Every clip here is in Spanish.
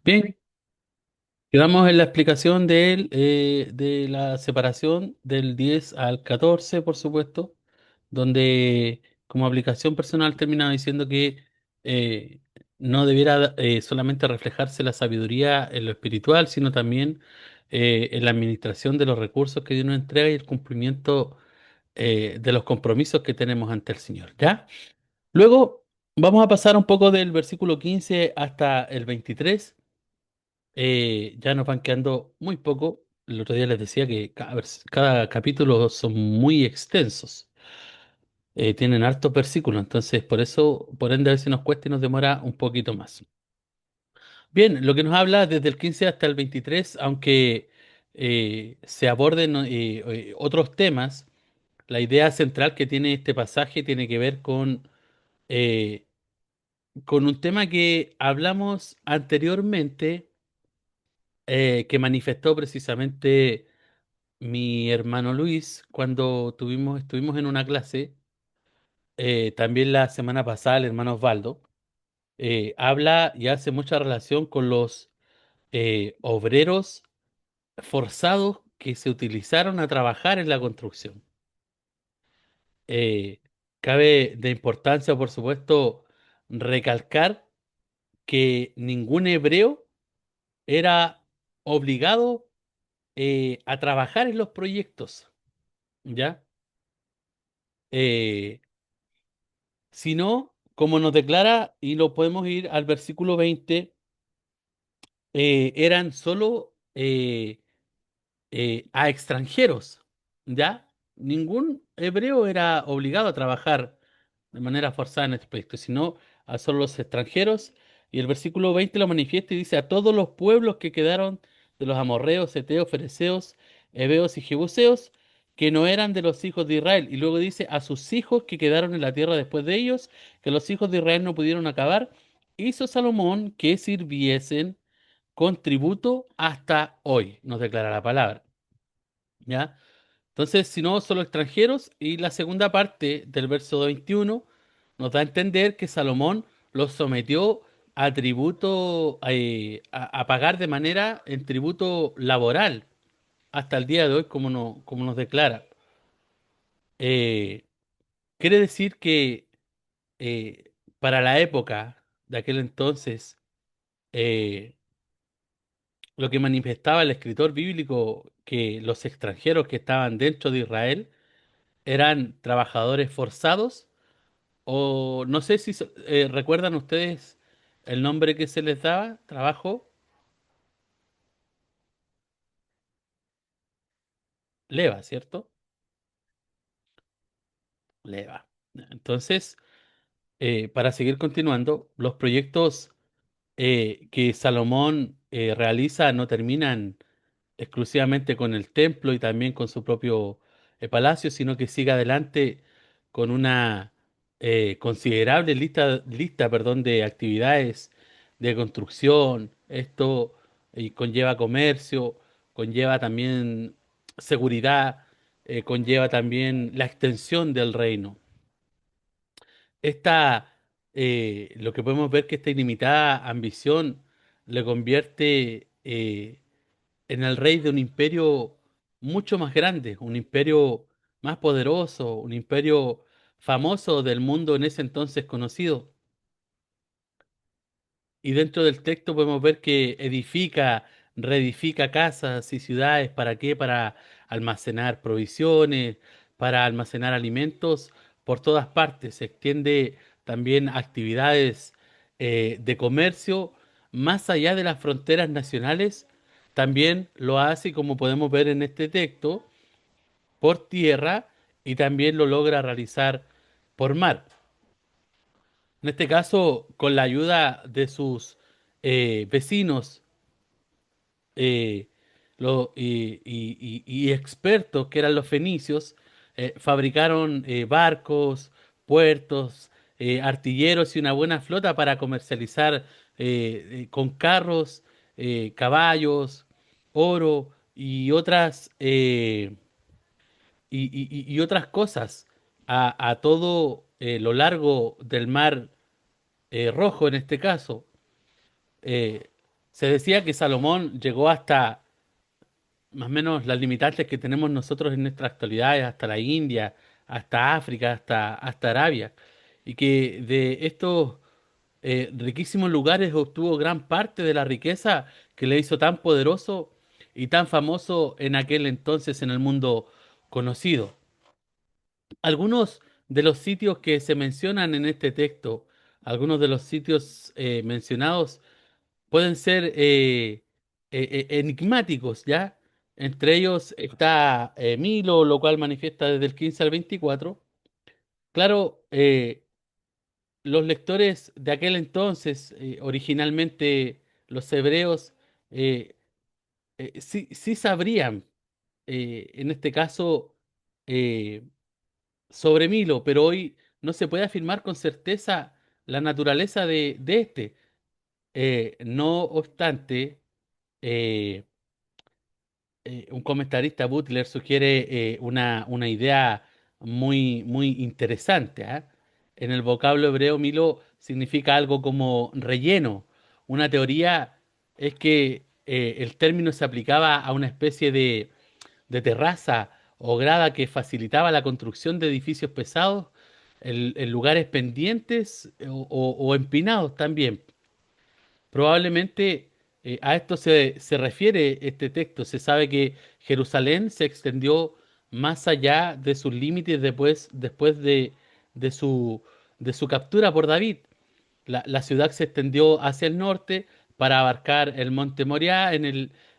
Bien, quedamos en la explicación de la separación del 10 al 14, por supuesto, donde como aplicación personal terminaba diciendo que eh, no debiera solamente reflejarse la sabiduría en lo espiritual, sino también en la administración de los recursos que Dios nos entrega y el cumplimiento de los compromisos que tenemos ante el Señor, ¿ya? Luego vamos a pasar un poco del versículo 15 hasta el 23. Ya nos van quedando muy poco. El otro día les decía que cada capítulo son muy extensos. Tienen hartos versículos, entonces por eso, por ende, a veces nos cuesta y nos demora un poquito más. Bien, lo que nos habla desde el 15 hasta el 23, aunque se aborden otros temas, la idea central que tiene este pasaje tiene que ver eh, con un tema que hablamos anteriormente, que manifestó precisamente mi hermano Luis, cuando estuvimos en una clase, también la semana pasada el hermano Osvaldo, habla y hace mucha relación con los obreros forzados que se utilizaron a trabajar en la construcción. Eh, Cabe de importancia, por supuesto, recalcar que ningún hebreo era obligado a trabajar en los proyectos, ¿ya? Eh, Sino, como nos declara, y lo podemos ir al versículo 20, eran solo a extranjeros, ¿ya? Ningún hebreo era obligado a trabajar de manera forzada en este proyecto, sino a solo los extranjeros. Y el versículo 20 lo manifiesta y dice: a todos los pueblos que quedaron de los amorreos, heteos, fereceos, heveos y jebuseos, que no eran de los hijos de Israel. Y luego dice: a sus hijos que quedaron en la tierra después de ellos, que los hijos de Israel no pudieron acabar, hizo Salomón que sirviesen con tributo hasta hoy, nos declara la palabra. ¿Ya? Entonces, si no, solo extranjeros. Y la segunda parte del verso 21 nos da a entender que Salomón los sometió a tributo, a pagar de manera en tributo laboral hasta el día de hoy, como, no, como nos declara. Eh, Quiere decir que para la época de aquel entonces, eh, lo que manifestaba el escritor bíblico, que los extranjeros que estaban dentro de Israel eran trabajadores forzados. O no sé si recuerdan ustedes el nombre que se les daba, trabajo, leva, ¿cierto? Leva. Entonces, para seguir continuando, los proyectos que Salomón realiza no terminan exclusivamente con el templo y también con su propio palacio, sino que sigue adelante con una considerable perdón, de actividades de construcción. Esto conlleva comercio, conlleva también seguridad, conlleva también la extensión del reino. Lo que podemos ver que esta ilimitada ambición le convierte en el rey de un imperio mucho más grande, un imperio más poderoso, un imperio famoso del mundo en ese entonces conocido. Y dentro del texto podemos ver que edifica, reedifica casas y ciudades. ¿Para qué? Para almacenar provisiones, para almacenar alimentos por todas partes. Se extiende también actividades de comercio más allá de las fronteras nacionales. También lo hace, como podemos ver en este texto, por tierra, y también lo logra realizar por mar. En este caso, con la ayuda de sus vecinos eh, y expertos que eran los fenicios, fabricaron barcos, puertos, artilleros y una buena flota para comercializar con carros, caballos, oro y otras, y otras cosas a todo lo largo del mar Rojo en este caso. Eh, Se decía que Salomón llegó hasta más o menos las limitantes que tenemos nosotros en nuestra actualidad, hasta la India, hasta África, hasta Arabia, y que de estos riquísimos lugares obtuvo gran parte de la riqueza que le hizo tan poderoso y tan famoso en aquel entonces en el mundo conocido. Algunos de los sitios que se mencionan en este texto, algunos de los sitios mencionados pueden ser enigmáticos, ¿ya? Entre ellos está Milo, lo cual manifiesta desde el 15 al 24. Claro, los lectores de aquel entonces, originalmente los hebreos, eh, sí sabrían, en este caso, eh, sobre Milo, pero hoy no se puede afirmar con certeza la naturaleza de este. No obstante, eh, un comentarista, Butler, sugiere una idea muy interesante, ¿ah? En el vocablo hebreo, Milo significa algo como relleno. Una teoría es que el término se aplicaba a una especie de terraza o grada que facilitaba la construcción de edificios pesados en lugares pendientes o empinados también. Probablemente a esto se refiere este texto. Se sabe que Jerusalén se extendió más allá de sus límites después de de su captura por David. La ciudad se extendió hacia el norte para abarcar el monte Moriah en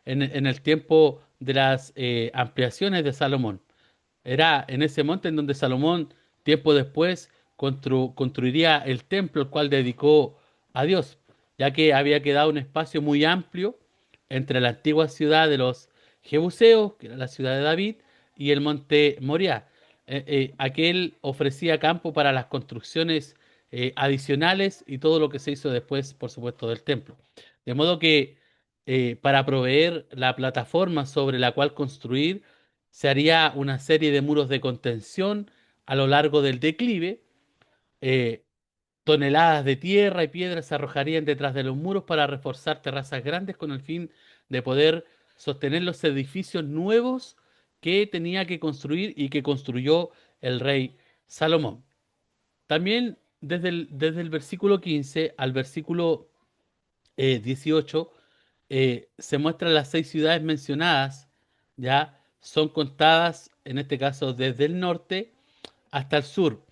el tiempo de las ampliaciones de Salomón. Era en ese monte en donde Salomón, tiempo después, construiría el templo, el cual dedicó a Dios, ya que había quedado un espacio muy amplio entre la antigua ciudad de los Jebuseos, que era la ciudad de David, y el monte Moriah. Aquel ofrecía campo para las construcciones adicionales y todo lo que se hizo después, por supuesto, del templo. De modo que para proveer la plataforma sobre la cual construir, se haría una serie de muros de contención a lo largo del declive. eh, Toneladas de tierra y piedras se arrojarían detrás de los muros para reforzar terrazas grandes con el fin de poder sostener los edificios nuevos que tenía que construir y que construyó el rey Salomón. También desde el versículo 15 al versículo 18 se muestran las seis ciudades mencionadas, ya son contadas, en este caso, desde el norte hasta el sur.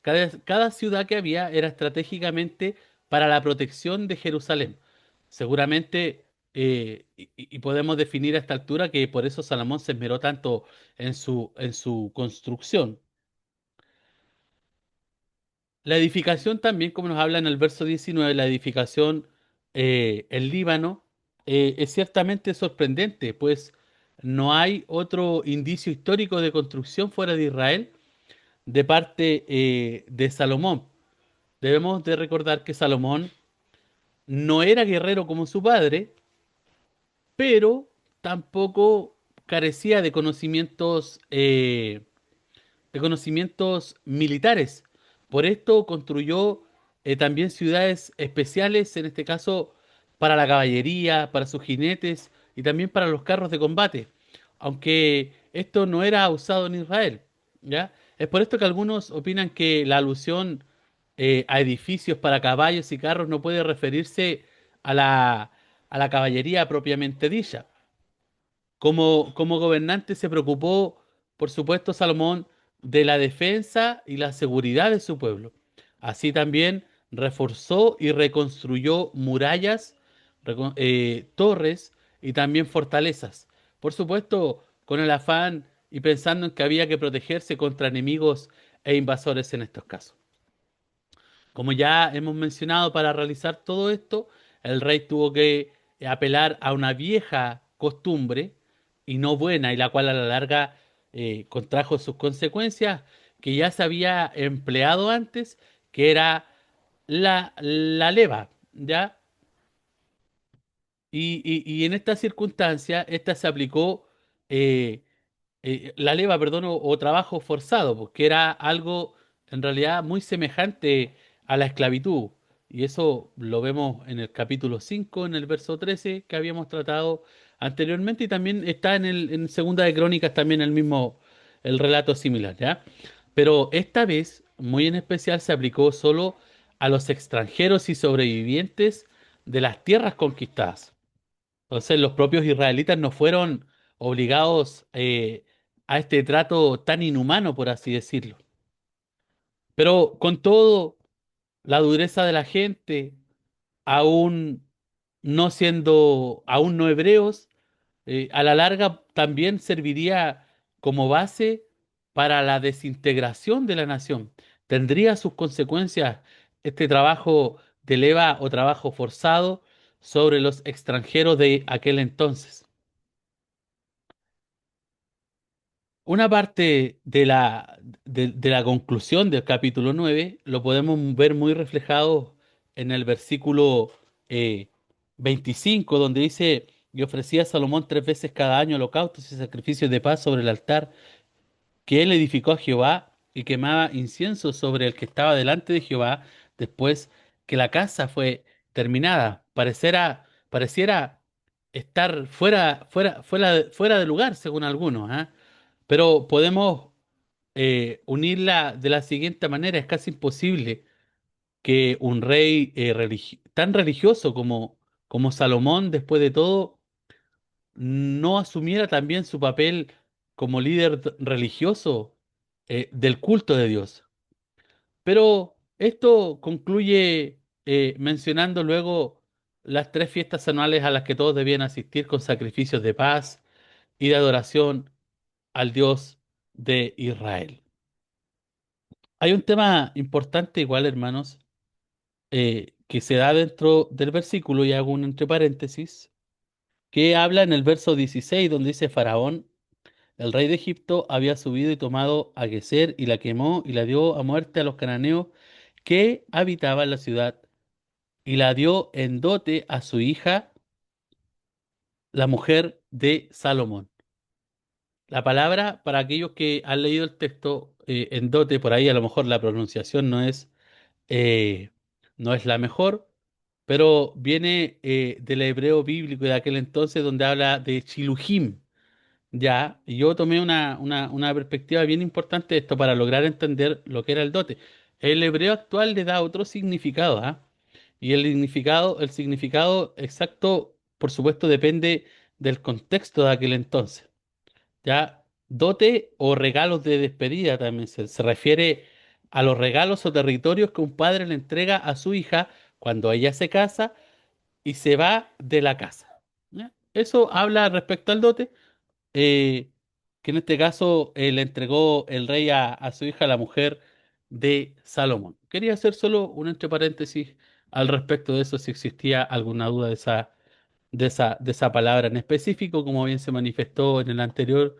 Cada ciudad que había era estratégicamente para la protección de Jerusalén. Seguramente, y podemos definir a esta altura que por eso Salomón se esmeró tanto en su construcción. La edificación también, como nos habla en el verso 19, la edificación en Líbano es ciertamente sorprendente, pues no hay otro indicio histórico de construcción fuera de Israel de parte de Salomón. Debemos de recordar que Salomón no era guerrero como su padre, pero tampoco carecía de conocimientos militares. Por esto construyó también ciudades especiales, en este caso para la caballería, para sus jinetes y también para los carros de combate, aunque esto no era usado en Israel, ¿ya? Es por esto que algunos opinan que la alusión a edificios para caballos y carros no puede referirse a a la caballería propiamente dicha. Como gobernante se preocupó, por supuesto, Salomón de la defensa y la seguridad de su pueblo. Así también reforzó y reconstruyó murallas, torres y también fortalezas. Por supuesto, con el afán y pensando en que había que protegerse contra enemigos e invasores en estos casos. Como ya hemos mencionado, para realizar todo esto, el rey tuvo que apelar a una vieja costumbre y no buena, y la cual a la larga contrajo sus consecuencias, que ya se había empleado antes, que era la leva, ¿ya? Y en esta circunstancia, esta se aplicó, eh, la leva, perdón, o trabajo forzado, porque era algo en realidad muy semejante a la esclavitud. Y eso lo vemos en el capítulo 5 en el verso 13 que habíamos tratado anteriormente, y también está en Segunda de Crónicas también el relato similar, ¿ya? Pero esta vez, muy en especial, se aplicó solo a los extranjeros y sobrevivientes de las tierras conquistadas. Entonces, los propios israelitas no fueron obligados a este trato tan inhumano, por así decirlo. Pero con todo, la dureza de la gente, aún aún no hebreos, a la larga también serviría como base para la desintegración de la nación. Tendría sus consecuencias este trabajo de leva o trabajo forzado sobre los extranjeros de aquel entonces. Una parte de la conclusión del capítulo 9 lo podemos ver muy reflejado en el versículo eh, 25, donde dice, y ofrecía a Salomón 3 veces cada año holocaustos y sacrificios de paz sobre el altar que él edificó a Jehová, y quemaba incienso sobre el que estaba delante de Jehová después que la casa fue terminada. Pareciera estar fuera de lugar, según algunos, ¿ah? Pero podemos unirla de la siguiente manera. Es casi imposible que un rey tan religioso como Salomón, después de todo, no asumiera también su papel como líder religioso del culto de Dios. Pero esto concluye mencionando luego las 3 fiestas anuales a las que todos debían asistir con sacrificios de paz y de adoración al Dios de Israel. Hay un tema importante igual, hermanos, que se da dentro del versículo, y hago un entre paréntesis, que habla en el verso 16, donde dice Faraón, el rey de Egipto, había subido y tomado a Geser y la quemó y la dio a muerte a los cananeos que habitaban la ciudad, y la dio en dote a su hija, la mujer de Salomón. La palabra, para aquellos que han leído el texto en dote, por ahí a lo mejor la pronunciación eh, no es la mejor, pero viene del hebreo bíblico de aquel entonces, donde habla de Shiluhim. Ya, y yo tomé una perspectiva bien importante de esto para lograr entender lo que era el dote. El hebreo actual le da otro significado, ¿ah? Y el significado exacto, por supuesto, depende del contexto de aquel entonces. Ya, dote o regalos de despedida también se refiere a los regalos o territorios que un padre le entrega a su hija cuando ella se casa y se va de la casa. ¿Ya? Eso habla respecto al dote, eh, que en este caso le entregó el rey a su hija, la mujer de Salomón. Quería hacer solo un entre paréntesis al respecto de eso, si existía alguna duda de esa palabra en específico, como bien se manifestó en anteriores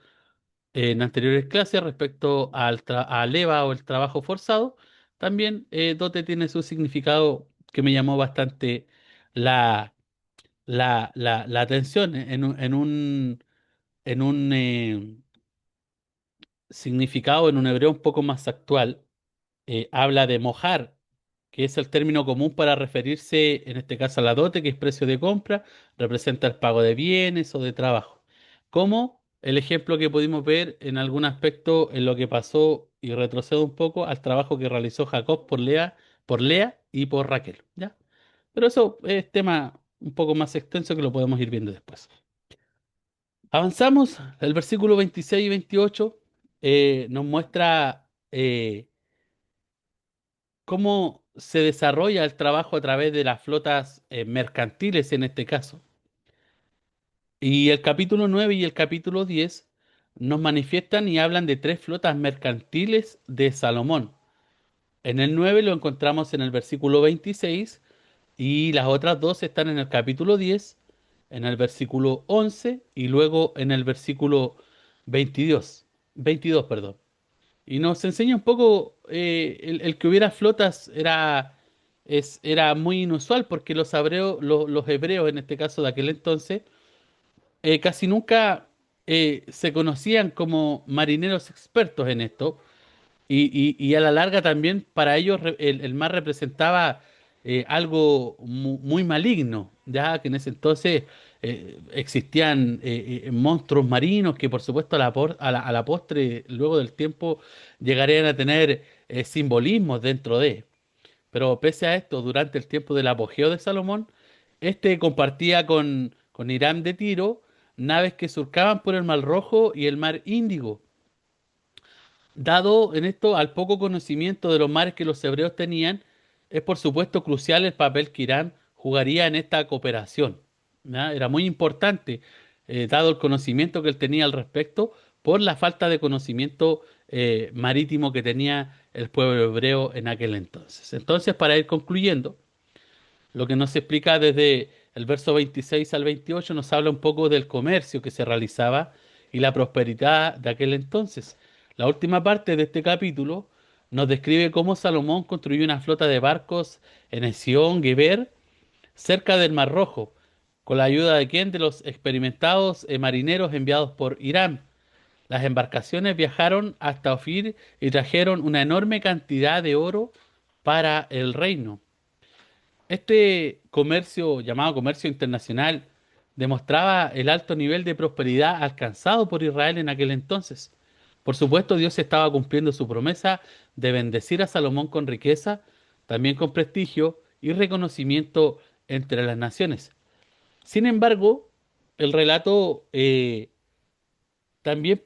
clases respecto al EVA o el trabajo forzado. También dote tiene su significado que me llamó bastante la, la atención en un significado en un hebreo un poco más actual. Habla de mojar, que es el término común para referirse, en este caso, a la dote, que es precio de compra, representa el pago de bienes o de trabajo. Como el ejemplo que pudimos ver en algún aspecto en lo que pasó, y retrocedo un poco, al trabajo que realizó Jacob por Lea y por Raquel, ¿ya? Pero eso es tema un poco más extenso que lo podemos ir viendo después. Avanzamos, el versículo 26 y 28 nos muestra cómo se desarrolla el trabajo a través de las flotas mercantiles en este caso. Y el capítulo 9 y el capítulo 10 nos manifiestan y hablan de 3 flotas mercantiles de Salomón. En el 9 lo encontramos en el versículo 26, y las otras dos están en el capítulo 10, en el versículo 11 y luego en el versículo 22, perdón. Y nos enseña un poco el que hubiera flotas era muy inusual, porque los hebreos, en este caso de aquel entonces, casi nunca se conocían como marineros expertos en esto, y a la larga también para ellos el mar representaba algo muy maligno, ya que en ese entonces existían monstruos marinos que por supuesto a la postre, luego del tiempo, llegarían a tener simbolismos dentro de. Pero pese a esto, durante el tiempo del apogeo de Salomón, este compartía con Irán de Tiro naves que surcaban por el Mar Rojo y el Mar Índigo. Dado en esto al poco conocimiento de los mares que los hebreos tenían, es por supuesto crucial el papel que Irán jugaría en esta cooperación. ¿Ya? Era muy importante, dado el conocimiento que él tenía al respecto, por la falta de conocimiento marítimo que tenía el pueblo hebreo en aquel entonces. Entonces, para ir concluyendo, lo que nos explica desde el verso 26 al 28 nos habla un poco del comercio que se realizaba y la prosperidad de aquel entonces. La última parte de este capítulo nos describe cómo Salomón construyó una flota de barcos en Esión, Geber, cerca del Mar Rojo, con la ayuda de quién? De los experimentados marineros enviados por Irán. Las embarcaciones viajaron hasta Ofir y trajeron una enorme cantidad de oro para el reino. Este comercio, llamado comercio internacional, demostraba el alto nivel de prosperidad alcanzado por Israel en aquel entonces. Por supuesto, Dios estaba cumpliendo su promesa de bendecir a Salomón con riqueza, también con prestigio y reconocimiento entre las naciones. Sin embargo, el relato también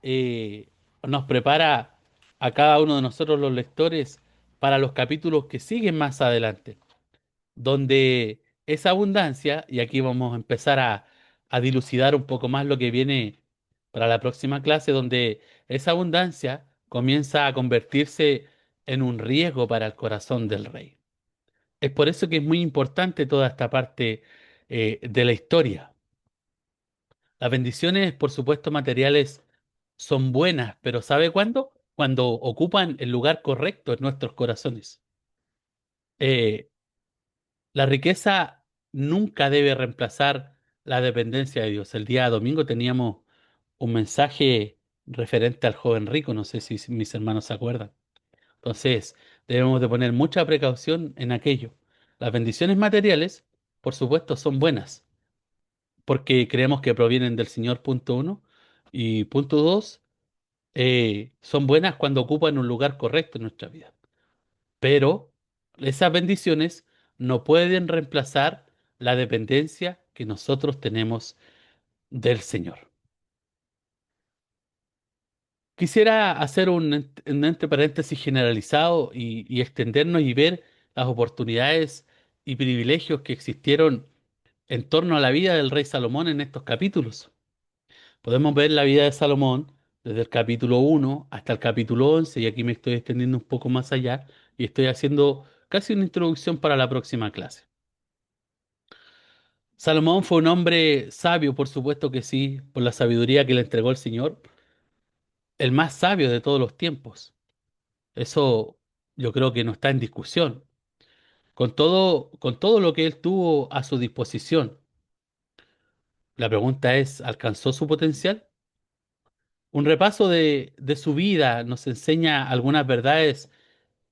eh, nos prepara a cada uno de nosotros los lectores para los capítulos que siguen más adelante donde esa abundancia, y aquí vamos a empezar a dilucidar un poco más lo que viene para la próxima clase, donde esa abundancia comienza a convertirse en un riesgo para el corazón del rey. Es por eso que es muy importante toda esta parte de la historia. Las bendiciones, por supuesto, materiales son buenas, pero ¿sabe cuándo? Cuando ocupan el lugar correcto en nuestros corazones. Eh, La riqueza nunca debe reemplazar la dependencia de Dios. El día domingo teníamos un mensaje referente al joven rico, no sé si mis hermanos se acuerdan. Entonces, debemos de poner mucha precaución en aquello. Las bendiciones materiales, por supuesto, son buenas, porque creemos que provienen del Señor, punto uno. Y punto dos, son buenas cuando ocupan un lugar correcto en nuestra vida. Pero esas bendiciones no pueden reemplazar la dependencia que nosotros tenemos del Señor. Quisiera hacer un entre paréntesis generalizado y extendernos y ver las oportunidades y privilegios que existieron en torno a la vida del rey Salomón en estos capítulos. Podemos ver la vida de Salomón desde el capítulo 1 hasta el capítulo 11 y aquí me estoy extendiendo un poco más allá y estoy haciendo casi una introducción para la próxima clase. Salomón fue un hombre sabio, por supuesto que sí, por la sabiduría que le entregó el Señor, el más sabio de todos los tiempos. Eso yo creo que no está en discusión. Con todo lo que él tuvo a su disposición, la pregunta es, ¿alcanzó su potencial? Un repaso de su vida nos enseña algunas verdades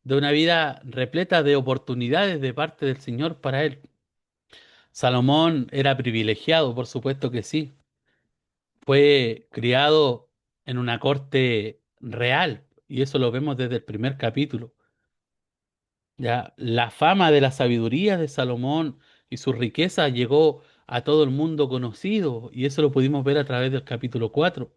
de una vida repleta de oportunidades de parte del Señor para él. Salomón era privilegiado, por supuesto que sí. Fue criado en una corte real, y eso lo vemos desde el primer capítulo. Ya, la fama de la sabiduría de Salomón y su riqueza llegó a todo el mundo conocido, y eso lo pudimos ver a través del capítulo 4.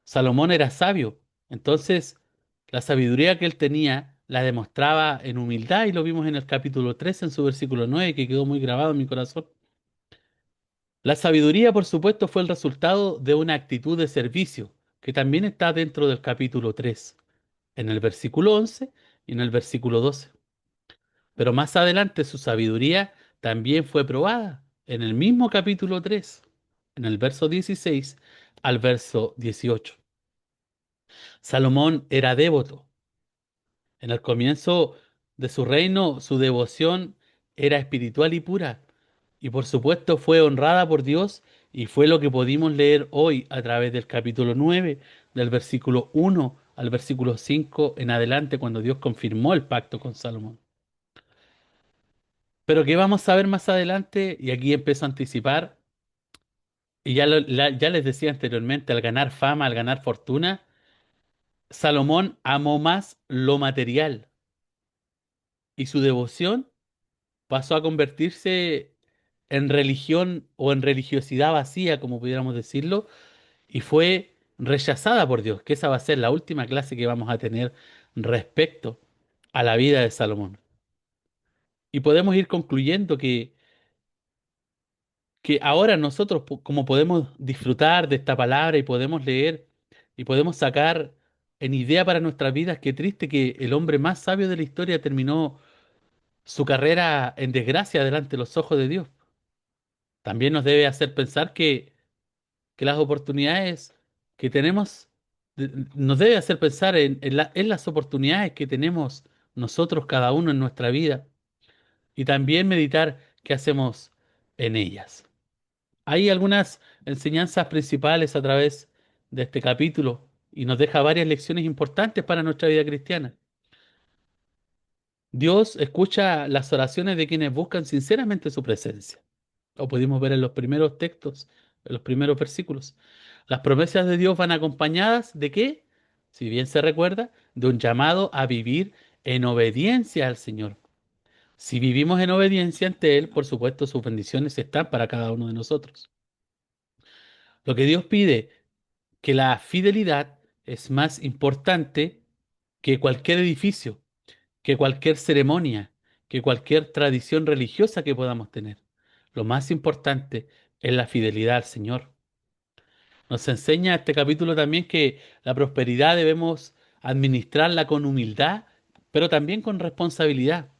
Salomón era sabio, entonces la sabiduría que él tenía la demostraba en humildad, y lo vimos en el capítulo 3 en su versículo 9 que quedó muy grabado en mi corazón. La sabiduría, por supuesto, fue el resultado de una actitud de servicio, que también está dentro del capítulo 3, en el versículo 11 y en el versículo 12. Pero más adelante su sabiduría también fue probada, en el mismo capítulo 3, en el verso 16 al verso 18. Salomón era devoto. En el comienzo de su reino, su devoción era espiritual y pura, y por supuesto fue honrada por Dios, y fue lo que pudimos leer hoy a través del capítulo 9, del versículo 1 al versículo 5 en adelante, cuando Dios confirmó el pacto con Salomón. Pero que vamos a ver más adelante, y aquí empiezo a anticipar, y ya les decía anteriormente, al ganar fama, al ganar fortuna, Salomón amó más lo material y su devoción pasó a convertirse en religión o en religiosidad vacía, como pudiéramos decirlo, y fue rechazada por Dios, que esa va a ser la última clase que vamos a tener respecto a la vida de Salomón. Y podemos ir concluyendo que ahora nosotros, como podemos disfrutar de esta palabra y podemos leer y podemos sacar en idea para nuestras vidas, qué triste que el hombre más sabio de la historia terminó su carrera en desgracia delante de los ojos de Dios. También nos debe hacer pensar que las oportunidades que tenemos, nos debe hacer pensar en las oportunidades que tenemos nosotros, cada uno en nuestra vida, y también meditar qué hacemos en ellas. Hay algunas enseñanzas principales a través de este capítulo y nos deja varias lecciones importantes para nuestra vida cristiana. Dios escucha las oraciones de quienes buscan sinceramente su presencia. Lo pudimos ver en los primeros textos, en los primeros versículos. Las promesas de Dios van acompañadas ¿de qué? Si bien se recuerda, de un llamado a vivir en obediencia al Señor. Si vivimos en obediencia ante Él, por supuesto, sus bendiciones están para cada uno de nosotros. Lo que Dios pide, que la fidelidad es más importante que cualquier edificio, que cualquier ceremonia, que cualquier tradición religiosa que podamos tener. Lo más importante es la fidelidad al Señor. Nos enseña este capítulo también que la prosperidad debemos administrarla con humildad, pero también con responsabilidad.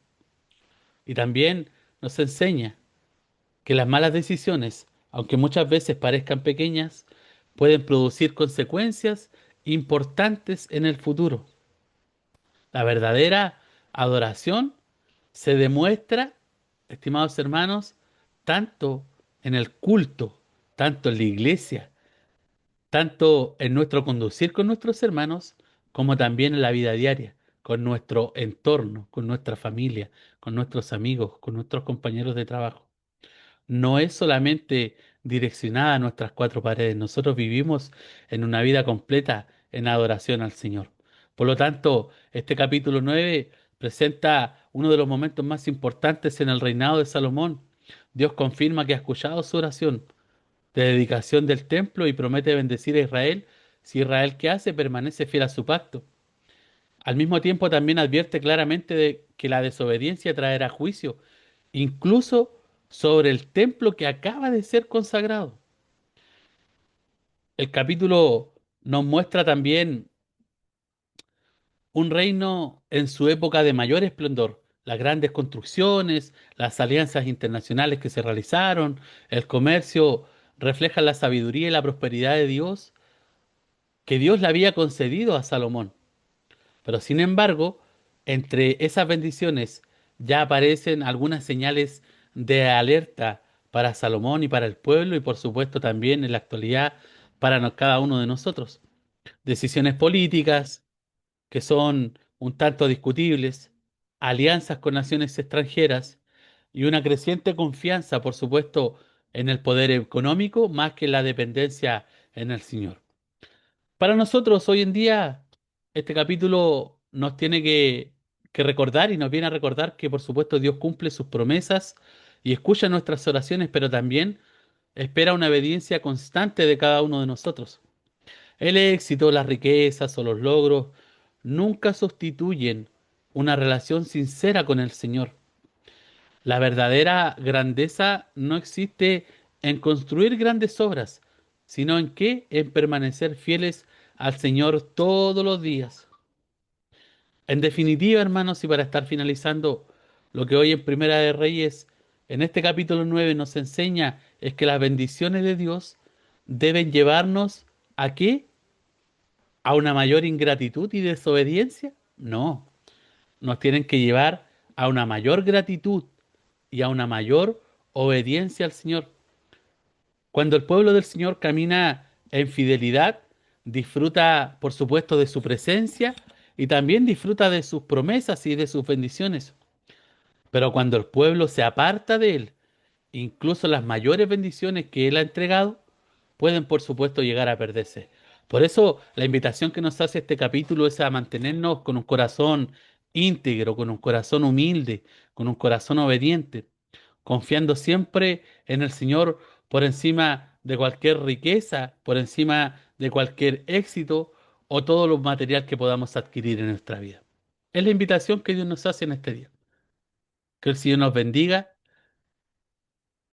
Y también nos enseña que las malas decisiones, aunque muchas veces parezcan pequeñas, pueden producir consecuencias importantes en el futuro. La verdadera adoración se demuestra, estimados hermanos, tanto en el culto, tanto en la iglesia, tanto en nuestro conducir con nuestros hermanos, como también en la vida diaria, con nuestro entorno, con nuestra familia, con nuestros amigos, con nuestros compañeros de trabajo. No es solamente direccionada a nuestras cuatro paredes, nosotros vivimos en una vida completa en adoración al Señor. Por lo tanto, este capítulo 9 presenta uno de los momentos más importantes en el reinado de Salomón. Dios confirma que ha escuchado su oración de dedicación del templo y promete bendecir a Israel si Israel que hace permanece fiel a su pacto. Al mismo tiempo también advierte claramente de que la desobediencia traerá juicio, incluso sobre el templo que acaba de ser consagrado. El capítulo nos muestra también un reino en su época de mayor esplendor, las grandes construcciones, las alianzas internacionales que se realizaron, el comercio reflejan la sabiduría y la prosperidad de Dios que Dios le había concedido a Salomón. Pero sin embargo, entre esas bendiciones ya aparecen algunas señales de alerta para Salomón y para el pueblo y por supuesto también en la actualidad para cada uno de nosotros. Decisiones políticas que son un tanto discutibles, alianzas con naciones extranjeras y una creciente confianza, por supuesto, en el poder económico más que la dependencia en el Señor. Para nosotros hoy en día, este capítulo nos tiene que recordar y nos viene a recordar que por supuesto Dios cumple sus promesas y escucha nuestras oraciones, pero también espera una obediencia constante de cada uno de nosotros. El éxito, las riquezas o los logros nunca sustituyen una relación sincera con el Señor. La verdadera grandeza no existe en construir grandes obras, sino en qué, en permanecer fieles al Señor todos los días. En definitiva, hermanos, y para estar finalizando, lo que hoy en Primera de Reyes, en este capítulo 9 nos enseña es que las bendiciones de Dios deben llevarnos ¿a qué? ¿A una mayor ingratitud y desobediencia? No, nos tienen que llevar a una mayor gratitud y a una mayor obediencia al Señor. Cuando el pueblo del Señor camina en fidelidad, disfruta, por supuesto, de su presencia y también disfruta de sus promesas y de sus bendiciones. Pero cuando el pueblo se aparta de Él, incluso las mayores bendiciones que Él ha entregado pueden, por supuesto, llegar a perderse. Por eso, la invitación que nos hace este capítulo es a mantenernos con un corazón íntegro, con un corazón humilde, con un corazón obediente, confiando siempre en el Señor por encima de cualquier riqueza, por encima de cualquier éxito o todo lo material que podamos adquirir en nuestra vida. Es la invitación que Dios nos hace en este día. Que el Señor nos bendiga